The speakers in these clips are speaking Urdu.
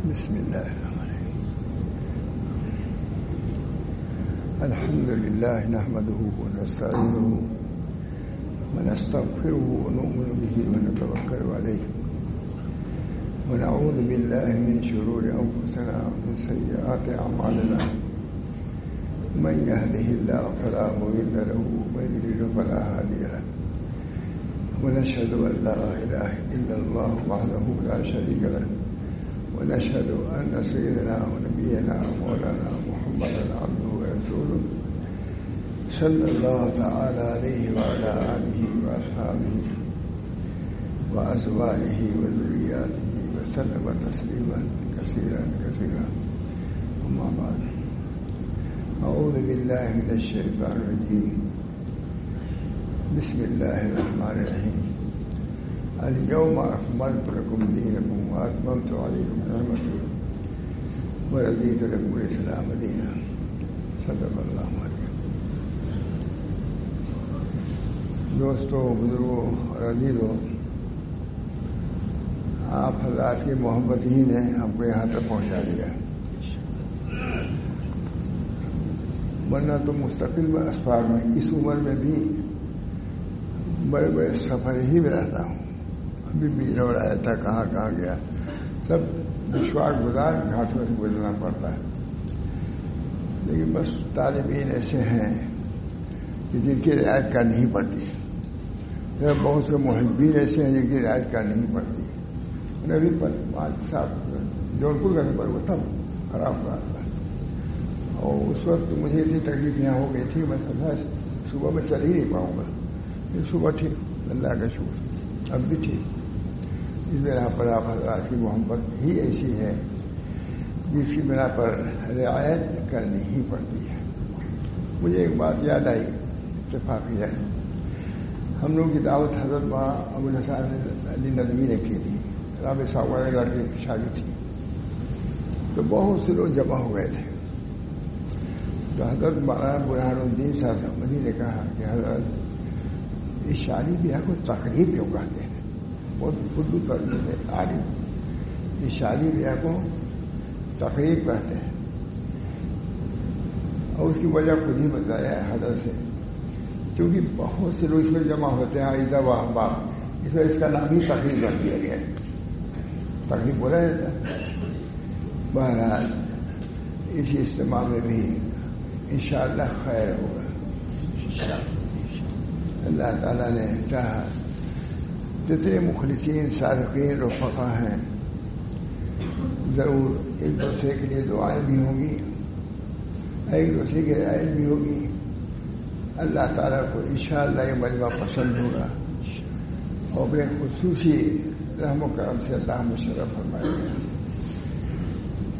بسم الله الرحمن الرحيم. الحمد لله نحمده ونستعينه ونستغفره ونؤمن به ونتوكل عليه ونعوذ بالله من شرور أنفسنا ومن سيئات أعمالنا. من يهده الله فلا مضل له ومن يضلل فلا هادي له. ونشهد أن لا إله إلا الله وحده لا شريك له ونشهد أن سيدنا ونبينا مولانا محمدا عبده ورسوله صلى الله تعالى عليه وعلى آله وأصحابه وأزواجه وذرياته وسلم تسليما كثيرا كثيرا. أما بعد، أعوذ بالله من الشيطان الرجيم. بسم الله الرحمن الرحيم. اليوم أكملت لكم دينكم وأتممت عليكم نعمتي ورضيت لكم الإسلام دينا. صدق اللہ علیہ. دوستوں، بزرگوں اور عزیزوں، آپ حضرات کی محبت ہی نے ہم کو یہاں تک پہنچا دیا، ورنہ تو مستقل اسفار میں اس عمر میں بھی بڑے بڑے سفر ہی میں رہتا ہوں. ابھی بھی رو رہا تھا کہاں کہاں گیا. سب دشوار گزار گھاٹوں سے گزرنا پڑتا ہے. لیکن بس طالبین ایسے ہیں کہ جن کی رعایت کرنی ہی پڑتی ہے. بہت سے محبین ایسے ہیں جن کی رعایت کرنی ہی پڑتی ہے. ابھی پر 5 سال جونپور کا سفر وہ تب خراب ہوا تھا، اور اس وقت مجھے اتنی تکلیف یہاں ہو گئی تھی، میں سمجھا صبح میں چل ہی نہیں پاؤں گا. صبح ٹھیک، اللہ کا شکر اب بھی ٹھیک. اس بنا پر آپ حضرات کی محبت ہی ایسی ہے جس کی بنا پر رعایت کرنی ہی پڑتی ہے. مجھے ایک بات یاد آئی، اتفاقی ہے. ہم لوگ کی دعوت حضرت ابوالحسن علی ندوی نے کی تھی. رابع صاحب والے لڑکے کی شادی تھی، تو بہت سے لوگ جمع ہو گئے تھے. تو حضرت مولانا برہان الدین صاحب احمدی نے کہا کہ حضرت اس شادی بیاہ کو تقریب کیوں کہتے ہیں؟ بہت اردو ترجمے تھے عالم. اس شادی بیاہ کو تقریب کہتے ہیں، اور اس کی وجہ خود ہی بتایا ہے حضرت سے. کیونکہ بہت سے لوگ اس میں جمع ہوتے ہیں عیدہ و احباب، اس میں اس کا نام ہی تقریب کر دیا گیا ہے. تقریب بولا جاتا ہے. بہرحال اسی اجتماع میں بھی انشاءاللہ خیر ہوگا. اللہ تعالیٰ نے چاہا جتنے مخلصین صادقین رفقا ہیں ضرور ایک دوسرے کے لیے دعائیں بھی ہوں گی، ایک دوسرے کی رعایت بھی ہوگی. اللہ تعالیٰ کو انشاءاللہ یہ مجمع پسند ہوگا، اور اپنے خصوصی رحم و کرم سے اللہ مشرف فرمائے گا.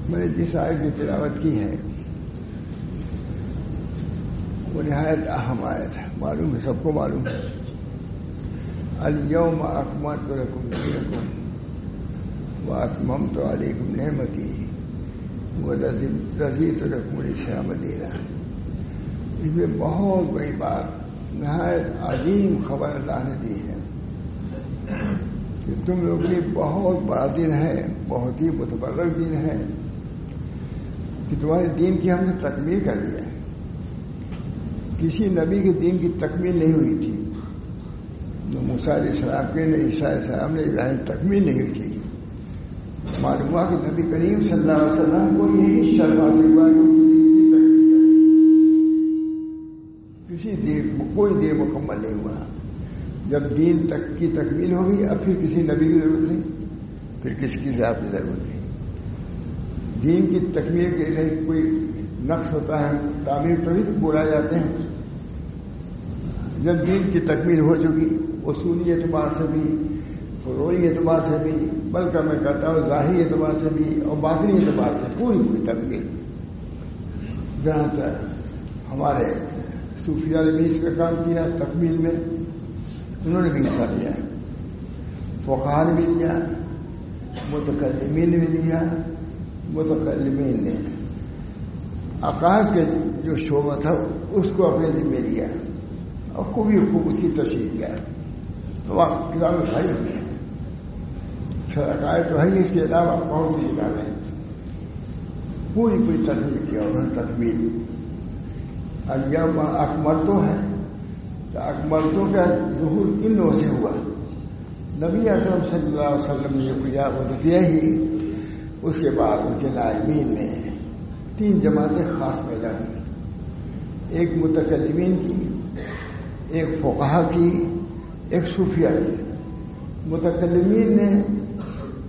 میں نے جس آیت کی تلاوت کی ہے وہ نہایت اہم آیت ہے. معلوم ہے، سب کو معلوم ہے. الیوم اکملت لکم دینکم واتممت علیکم نعمتی ورضیت لکم الاسلام دینا. اس میں بہت بڑی بات، نہایت عظیم خبر اللہ نے دی ہے کہ تم لوگ کے لیے بہت بڑا دن ہے، بہت ہی متبرک دن ہے کہ تمہارے دین کی ہم نے تکمیل کر دیا ہے. کسی نبی کے دین کی تکمیل نہیں ہوئی تھی. نہ موسیٰ علیہ السلام کے، نہ عیسیٰ علیہ السلام نے ابراہیم تکمیل نہیں ہوئی تھی. معلوم ہوا کہ نبی کریم صلی اللہ علیہ وسلم کو یہی شربات کسی دین کوئی دین مکمل نہیں ہوا. جب دین تک کی تکمیل ہوگی اب پھر کسی نبی کی ضرورت نہیں، پھر کسی کی ذات کی ضرورت نہیں. دین کی تکمیل کے لیے کوئی نقص ہوتا ہے، تعمیر تبھی تو بولا جاتے ہیں. جب دین کی تکمیل ہو چکی، اصولی اعتبار سے بھی، فروعی اعتبار سے بھی، بلکہ میں کہتا ہوں ظاہری اعتبار سے بھی اور باطنی اعتبار سے پوری تکمیل. جہاں تک ہمارے صوفیہ نے بھی اس پہ کام کیا تکمیل میں، انہوں نے بھی حصہ لیا. فقہاء نے بھی لیا، متکلمین نے بھی لیا. متکلمین نے عقائد کے جو شعبہ تھا اس کو اپنے ذمہ لیا اور خوب اس کی تشریح کیا. تو کتابیں بھائی ہوئی ہیں. عقائد تو ہے اس کے علاوہ بہت سی کتابیں پوری تکمیل کیا انہوں نے تکمیل. الیوم اکملت ہے تو اکملت کا ظہور ان لوگوں سے ہوا. نبی اکرم صلی اللہ علیہ وسلم نے جو کیا وہ تو کیا ہی. اس کے بعد ان کے نائبین نے 3 جماعتیں خاص پیدا ہوئی. ایک متکلمین کی، ایک فقہا کی، ایک صوفیہ کی. متکلمین نے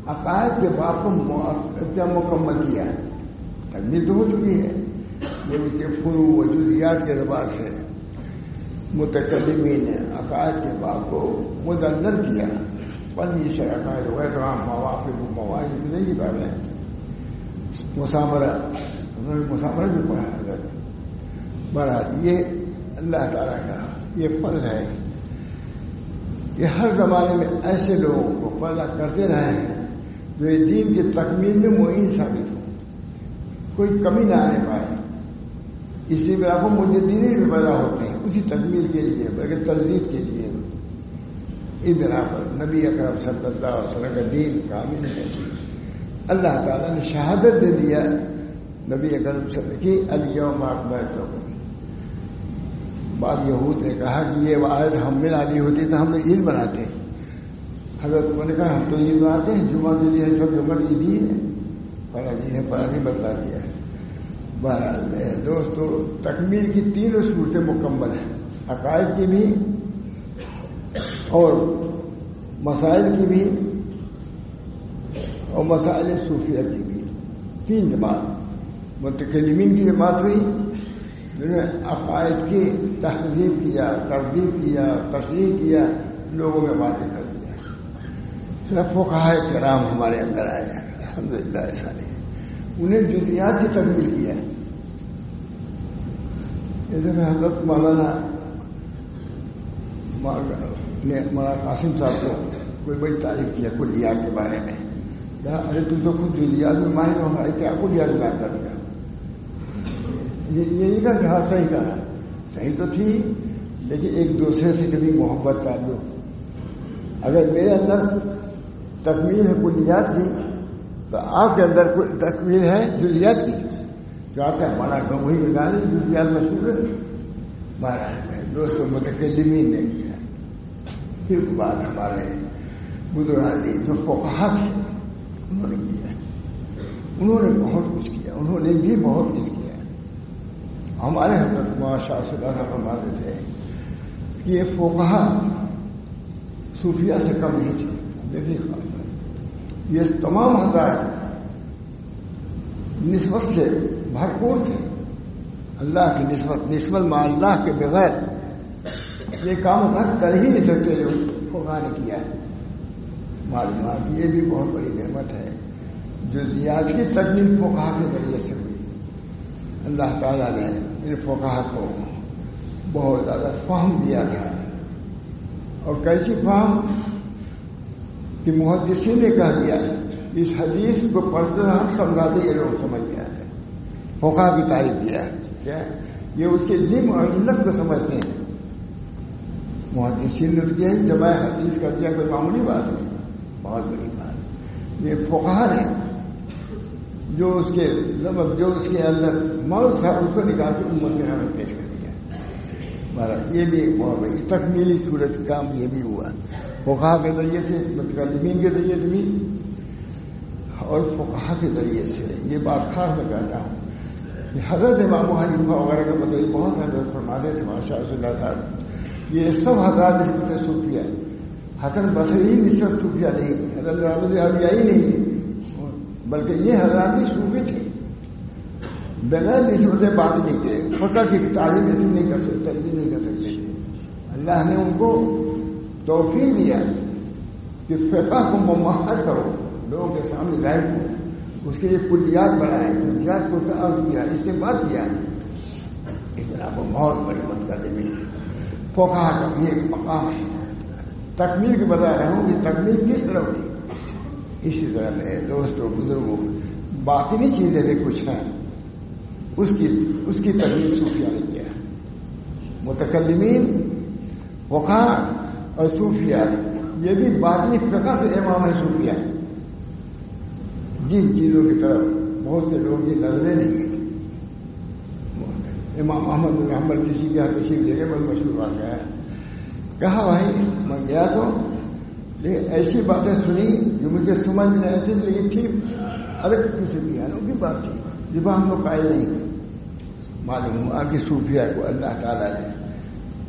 عقائد کے باب کو مکمل کیا. تکمیل تو ہو چکی ہے، یہ اس کے فروع و جزیات کے اعتبار سے متکلمین نے عقائد کے باب کو مدلل کیا. پنی شرح عقائد وغیرہ مواقف مواعظ نہیں کتاب ہے. مسامرہ انہوں نے مسامرہ بھی پڑھا حضرت. بہرحال یہ اللہ تعالیٰ کا یہ فضل ہے. یہ ہر زمانے میں ایسے لوگوں کو پیدا کرتے رہے ہیں جو یہ دین کی تکمیل میں معین ثابت ہو، کوئی کمی نہ آنے پائے. اس لیے آپ کو مجددین بھی پیدا ہوتے ہیں اسی تکمیل کے لیے، بلکہ تجدید کے لیے. اس بنا پر نبی اکرم صلی اللہ علیہ وسلم کا دین کامل ہے. اللہ تعالیٰ نے شہادت دے دیا نبی اکرم صلی اللہ علیہ وسلم کی الیوم اکملت لکم. بعض یہود نے کہا کہ یہ آیت ہم میں نازل ہوتی تو ہم لوگ عید مناتے. حضرت نے کہا ہم تو عید مناتے ہیں، جمعہ کے لیے سب جمعہ عید ہی ہے، پڑھا نہیں ہے، پڑھا نہیں بدلا دیا ہے. بہرحال دوستو تکمیل کی 3 صورتیں مکمل ہیں، عقائد کی بھی اور مسائل کی بھی اور مسائل صوفیہ کی بھی. 3 جماعت. متکلمین کی جماعت ہوئی جنہوں نے عقائد کی تہذیب کیا، ترغیب کیا، تشریح کیا، لوگوں میں واضح کر دیا. صرف فقہاء کرام ہمارے اندر آئے ہیں الحمدللہ. ایسا نہیں، انہیں جزیات کی تکمیل کیا. جیسے کہ حضرت مولانا قاسم صاحب کو کوئی بڑی تعریف کیا کلیات کے بارے میں. ارے تم تو خود جزیات میں ماہر ہو، ہمارے کیا کلیات میں کر دیا. یہ نہیں کہا کہ ہاں صحیح کہا، صحیح تو تھی لیکن ایک دوسرے سے کبھی محبت تعلق. اگر میرے اندر تکمیل ہے کلیات کی تو آپ کے اندر تکمیل ہے جزیات کی. جو آتا ہے ہمارا گاؤں وہی بتا دیں جزیات مشہور ہے. مہاراج دوستوں متکلمین نے کیا. پھر بعد ہمارے بزرگ جو فقہا تھے انہوں نے کیا. انہوں نے بہت کچھ کیا، انہوں نے بھی بہت کچھ کیا. ہمارے حضرت ماشاء اللہ فرماتے تھے کہ یہ فقہا صوفیہ سے کم نہیں تھے. یہ تمام حضرات نسبت سے بھرپور تھے. اللہ کی نسبت مع اللہ کے بغیر یہ کام کر ہی نہیں سکتے جو فقہا نے کیا ہے. معلومات یہ بھی بہت بڑی نعمت ہے جو زیادہ کی تکمیل فقہا کے ذریعے سے ہوئی. اللہ تعالیٰ نے ان فقہا کو بہت زیادہ فہم دیا تھا. اور کیسی فہم کہ محدثین نے کہہ دیا اس حدیث کو پڑھتے ہم سمجھاتے یہ لوگ سمجھ گیا ہے. فقہا کی تعریف کیا کیا یہ اس کے علم اور علت کو سمجھتے ہیں. محدثین نے کیا جمع حدیث کر دیا کوئی معمولی بات نہیں، بہت بڑی بات. یہ فقہا نے جو اس کے لفظ جو اس کے اندر موت تھا اس کو نکال کے امت کے ہمیں پیش کر دیا. مہاراج یہ بھی بہت بڑی تکمیلی صورت کام یہ بھی ہوا فقہا کے ذریعے سے، متکلمین کے ذریعے سے بھی اور فقہا کے ذریعے سے. یہ بات خاص میں کہتا ہوں کہ حضرت امام حنیفہ وغیرہ کا مطلب بہت حضرت فرماتے تھے ماشاء اللہ صاحب. یہ سب حضرات نسبت صوفیہ. حسن بصری نسبت صوفیہ نہیں، حضرت عربیائی نہیں، بلکہ یہ حضرات بھی صوفی تھے بغیر نسبت باطنی کے. فقہ کی تعلیم نہیں کر سکتے، نہیں کر سکتے تھے. اللہ نے ان کو توفیق دیا کہ فقہ کو ممہد کرو، لوگوں کے سامنے ظاہر کرو. اس کے لیے کلیات بنائے، کلیات کو عرض کیا، استعمال کیا. اس طرح کو بہت بڑی مدد کر دیں. فقہ کا بھی ایک مقام ہے. تکمیل کے بتا رہا ہوں کہ تکمیل کس طرح ہوئی. اسی طرح میں دوستوں بزرگوں باطنی چیزیں بھی کچھ ہیں، اس کی تکمیل صوفیہ نے کیا. متکلمین فقہا اور صوفیہ یہ بھی باطنی فقہ کے امام ہے. صوفیہ جن چیزوں کی طرف بہت سے لوگ کی نظریں نہیں گئی. امام احمد بن حنبل کسی کے یہاں تشریف لے کے بہت مشہور واقعہ ہے. کہا بھائی میں گیا تو لیکن ایسی باتیں سنی جو مجھے سمجھ نہیں آئی تھی, لیکن تھی الگ قسم کی انوکھی بات تھی جب ہم لوگ قائل نہیں. معلوم ہوا کہ صوفیہ کو اللہ تعالیٰ نے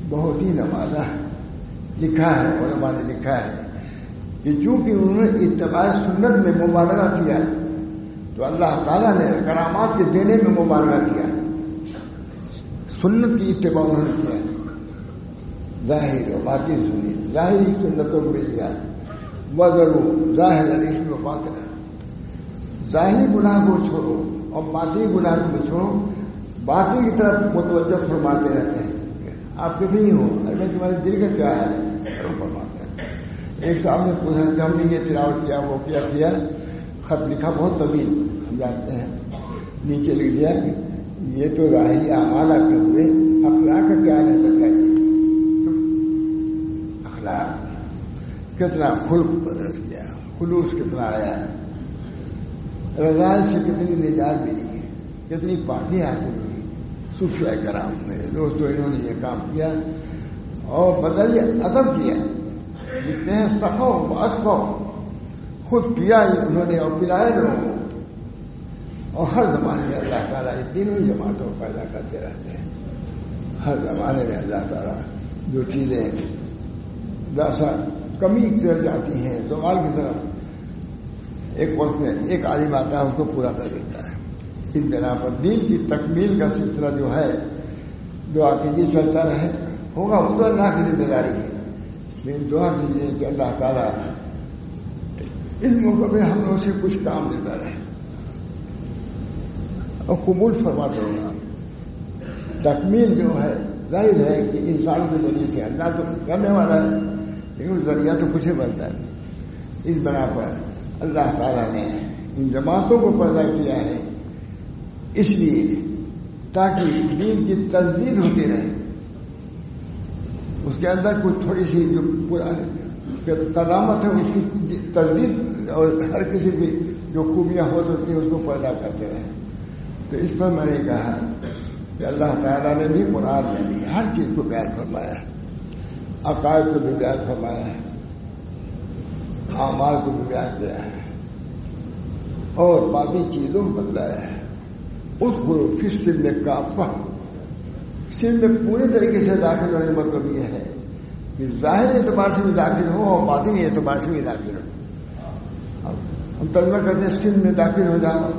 بہت ہی نوازا لکھا ہے, علماء نے لکھا ہے کہ چونکہ انہوں نے اتباع سنت میں مبالغہ کیا تو اللہ تعالیٰ نے کرامات کے دینے میں مبالغہ کیا. سنت کی اتباع انہوں نے کیا, ظاہر و باطن سنی, ظاہری سنتوں کو مل گیا وزرو ظاہر الاسم و باطن. ظاہری گناہ کو چھوڑو اور باطنی گناہ کو چھوڑو, باطن کی طرف متوجہ فرماتے رہتے ہیں. آپ کتنی ہو اگر تمہارے دل کا کیا ہے فرماتے ہیں. ایک صاحب نے پوچھا کہ ہم نے یہ تلاوت کیا وہ کیا خط لکھا بہت طویل ہم جانتے ہیں, نیچے لکھ دیا کہ یہ تو راہی اعمال کے ہوئے اخلاق کا کیا ہے بتائیے. اخلاق کتنا خلق بدل گیا, خلوص کتنا آیا, رضائل سے کتنی نجات ملی, کتنی پاکی حاصل ہوئی. صوفیاء کرام میرے دوستوں انہوں نے یہ کام کیا اور بدل ادب کیا. لکھتے ہیں سخو اسخو, خود پیا انہوں نے اور پلائے لوگوں کو. اور ہر زمانے میں اللہ تعالیٰ یہ تینوں ہی جماعتوں کو پیدا کرتے رہتے ہیں. ہر زمانے میں اللہ تعالیٰ جو چیزیں ذرا کمی کر جاتی ہیں زوال کی طرف ایک وقت میں ایک عالم آتا ہے اس کو پورا کر دیتا ہے. اس بنا پر دین کی تکمیل کا سلسلہ جو ہے دعا کیجیے چلتا رہے ہوگا, وہ تو اللہ کی ذمہ داری ہے. لیکن دعا کیجیے کہ اللہ تعالیٰ اس موقع پہ ہم لوگوں سے کچھ کام دیتا رہے اور قبول فرماتے ہوگا. تکمیل جو ہے ظاہر ہے کہ انسان کے ذریعے سے اللہ تو کرنے والا ہے لیکن ذریعہ تو کچھ ہی بنتا ہے. اس بنا پر اللہ تعالیٰ نے ان جماعتوں کو پیدا کیا ہے اس لیے تاکہ دین کی تجدید ہوتی رہے. اس کے اندر کچھ تھوڑی سی جو قدامت ہے اس کی تجدید اور ہر کسی بھی جو خوبیاں ہو سکتی ہیں اس کو پیدا کرتے رہے. تو اس پر میں نے کہا کہ اللہ تعالیٰ نے بھی قرآن میں بھی ہر چیز کو بیان فرمایا ہے, عقائد کو بھی بیان فرمایا ہے, اعمال کو بھی بیان کیا ہے اور باقی چیزوں کو بتلایا ہے. اس گروہ پھر سلم میں کافہ, سلم میں پورے طریقے سے داخل ہونے کا مطلب یہ ہے کہ ظاہر اعتبار سے بھی داخل ہو اور باطنی اعتبار سے بھی داخل ہو. ہم ترجمہ کرتے ہیں سلم میں داخل ہو جاؤ.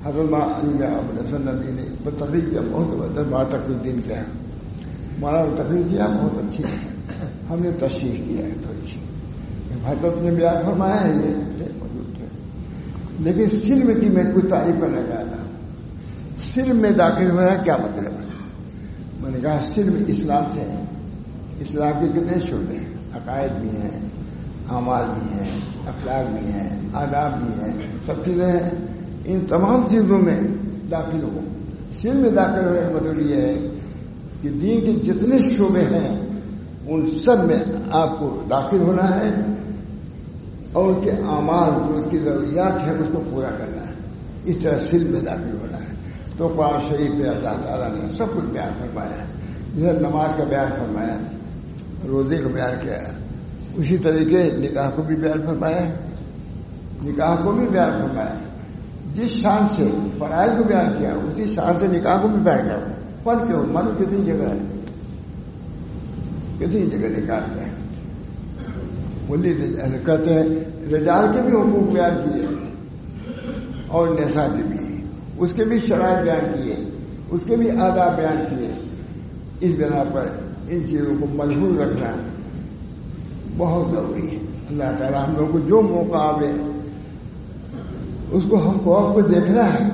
حضرت علی حسن ندی نے تقریر کیا بہت زبردست بات تک دن کا ہے. ہمارا تقریر کیا بہت اچھی ہے, ہم نے تشریح کیا ہے تھوڑی سی. حضرت نے بیان فرمایا ہے یہ موجود تھے, لیکن سلم کی میں کچھ تعریف کرنے کا تھا. سلم میں داخل ہوا ہے کیا مطلب ہے؟ میں نے کہا سلم اسلام سے ہے. اسلام کے کتنے شعبے ہیں, عقائد بھی ہیں, اعمال بھی ہیں, اخلاق بھی ہیں, آداب بھی ہیں, سب چیزیں ہیں. ان تمام چیزوں میں داخل ہو. سلم میں داخل ہونے کا مطلب یہ ہے کہ دین کے جتنے شعبے ہیں ان سب میں آپ کو داخل ہونا ہے اور ان کے اعمال جو اس کی ضروریات ہیں اس کو پورا کرنا ہے. اس طرح سلم میں داخل ہونا ہے. تو قرآن شریف میں اللہ تعالیٰ نے سب کچھ بیان فرمایا ہے. جیسے نماز کا بیان فرمایا, روزے کو بیان کیا ہے, اسی طریقے نکاح کو بھی بیان فرمایا ہے. نکاح کو بھی بیان فرمایا ہے. جس شان سے فرائض کو بیان کیا اسی شان سے نکاح کو بھی بیان کیا. پر کیوں من کتنی جگہ ہے, کتنی جگہ نکاح ہے. بولی کہتے ہیں رجال کے بھی حقوق بیان کیے اور نساء کے بھی, اس کے بھی شرائط بیان کیے, اس کے بھی آداب بیان کیے. اس بنا پر ان چیزوں کو مجبور رکھنا بہت ضروری ہے. اللہ تعالیٰ ہم لوگ کو جو موقع آوے اس کو ہم کو دیکھنا ہے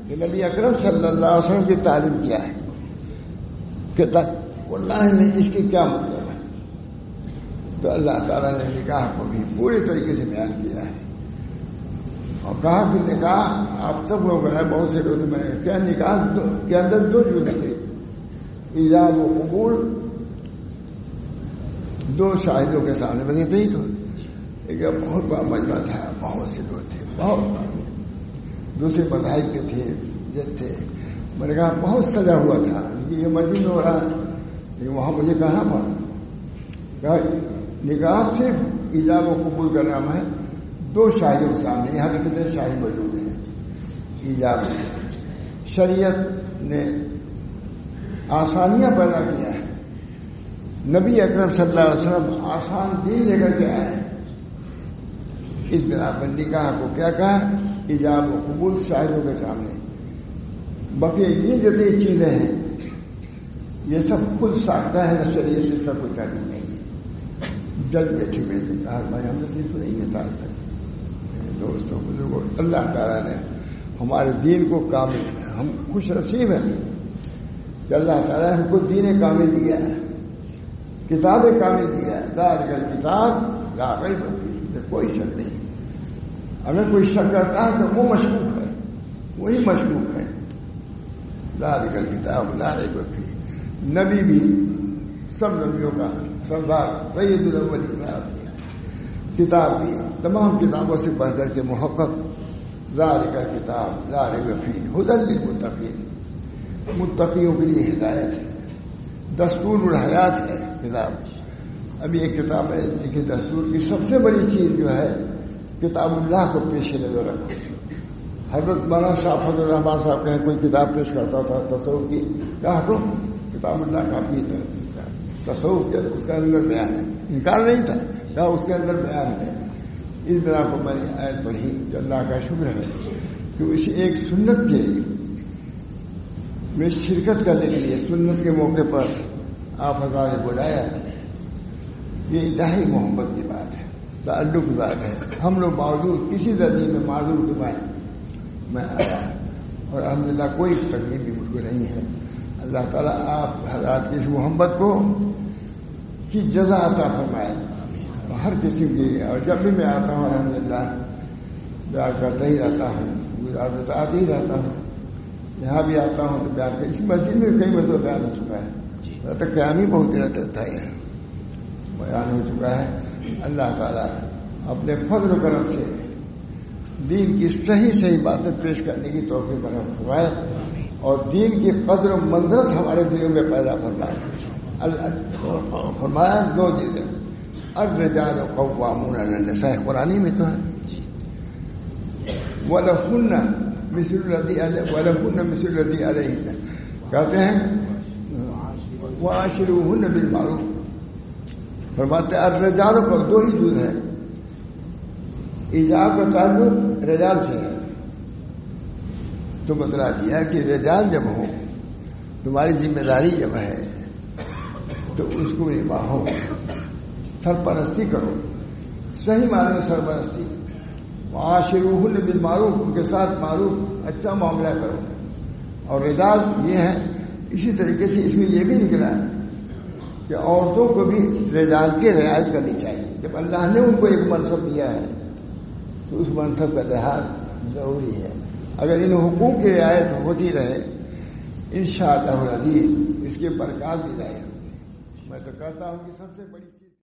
کہ نبی اکرم صلی اللہ علیہ وسلم کی تعلیم کیا ہے, کہ اللہ نے اس کی کیا مطلب ہے. تو اللہ تعالیٰ نے نکاح کو بھی پورے طریقے سے بیان کیا ہے اور کہا کہ نکاح آپ سب لوگ ہیں, بہت سے لوگ میں کیا نکاح کے اندر دو چیزیں تھے, ایجاب و قبول. دو شاہدوں کے سامنے بس اتنا ہی تو ایک بہت بڑا مجمع تھا, بہت سے لوگ تھے, بہت دوسرے مذاہب کے تھے تھے. میں نے کہا بہت سجا ہوا تھا کہ یہ مسجد میں ہو رہا ہے، لیکن وہاں مجھے کہنا پڑا. نکاح صرف ایجاب و قبول کا نام ہے. 2 شاہدوں کے سامنے، یہاں پہ کتنے شاہد موجود ہیں. ایجاب شریعت نے آسانیاں پیدا کیا ہے. نبی اکرم صلی اللہ علیہ وسلم آسان دین لے کر کے آئے. اس بنا پر نکاح کو کیا کہا؟ ایجاب و قبول شاہدوں کے سامنے. باقی یہ جتنی چیزیں ہیں یہ سب خود ساختہ ہے، نہ شریعت سے اس کا کوئی تعلق نہیں ہے. جج بیٹھے ہوئے کہا بھائی ہم نے دین کو نہیں نکال سکتے. دوستوں بزرگوں، اللہ تعالیٰ نے ہمارے دین کو کامل، ہم خوش نصیب ہیں کہ اللہ تعالیٰ نے ہم کو دین کامل دیا ہے، کتاب کامل دیا ہے. ذالک الکتاب لا ریب فیہ، کوئی شک نہیں. اگر کوئی شک کرتا ہے تو وہ مشکوک ہے، وہی مشکوک ہے. ذالک الکتاب لا ریب فیہ. نبی بھی سب نبیوں کا سردار سید الاولین کتاب بھی تمام کتابوں سے بڑھ کر کے محقق. ذالک الکتاب لا ریب فیہ ھدی للمتقین، متقیوں کے لیے ہدایت ہے، دستور الحیات ہے کتاب. ابھی ایک کتاب ہے لکھی دستور کی سب سے بڑی چیز جو ہے کتاب اللہ کو پیش نظر رکھو. حضرت مولانا صاحب فضل الرحمان صاحب کہیں کوئی کتاب پیش کرتا تھا تصوف کی، کہا تو کتاب اللہ کافی تھا. تصوف کے اس کا اندر بیان ہے، انکار نہیں تھا، کہا اس کے اندر بیان ہے. اس بنا کو میں نے آیت پڑھی کہ اللہ کا شکر ہے کہ اس ایک سنت کے میں شرکت کرنے کے لیے سنت کے موقع پر آپ حضرات نے بلایا. یہ انتہائی محبت کی بات ہے، تعلق کی بات ہے. ہم لوگ معذور، کسی درجے میں معذور دمائیں میں آیا اور الحمدللہ کوئی تکلیف بھی مجھ کو نہیں ہے. اللہ تعالیٰ آپ حضرات کی اس محبت کو کی جزا عطا فرمائے ہر قسم کی. اور جب بھی میں آتا ہوں الحمدللہ بیان کرتا ہی رہتا ہوں، گزارت آتے ہی رہتا ہوں. یہاں بھی آتا ہوں تو بیان کر، اس مسجد میں کئی مرتبہ بیان ہو چکا ہے، تک قیام ہی بہت دیر تھا یہ بیان ہو چکا ہے. اللہ تعالیٰ اپنے فضل و کرم سے دین کی صحیح باتیں پیش کرنے کی توفیق برآمد فرمائے اور دین کی قدر و منزلت ہمارے دلوں میں پیدا فرمائے. فرمایا 2 چیزیں، الرجال قوامون علی النساء، قرآنی میں تو ہے، وَلَهُنَّ مِثْلُ الَّذِي عَلَيْهِنَّ، کہتے ہیں وَعَاشِرُوهُنَّ بِالْمَعْرُوفِ. فرماتے ہیں الرجال پر 2 ہی جز ہے. ایجاب کا تعلق رجال سے ہے، تو بتلا دیا کہ رجال جب ہو، تمہاری ذمہ داری جب ہے تو اس کو نبھاؤ، سرپرستی کرو، صحیح معنی میں سرپرستی. معاشروہن بالمعروف، ان کے ساتھ معروف اچھا معاملہ کرو. اور رجال یہ ہے، اسی طریقے سے اس میں یہ بھی نکلا ہے کہ عورتوں کو بھی رجال کی رعایت کرنی چاہیے. جب اللہ نے ان کو ایک منصب دیا ہے تو اس منصب کا لحاظ ضروری ہے. اگر ان حقوق کی رعایت ہوتی رہے انشاءاللہ العزیز اس کے برکات بھی ظاہر. میں تو کہتا ہوں کہ سب سے بڑی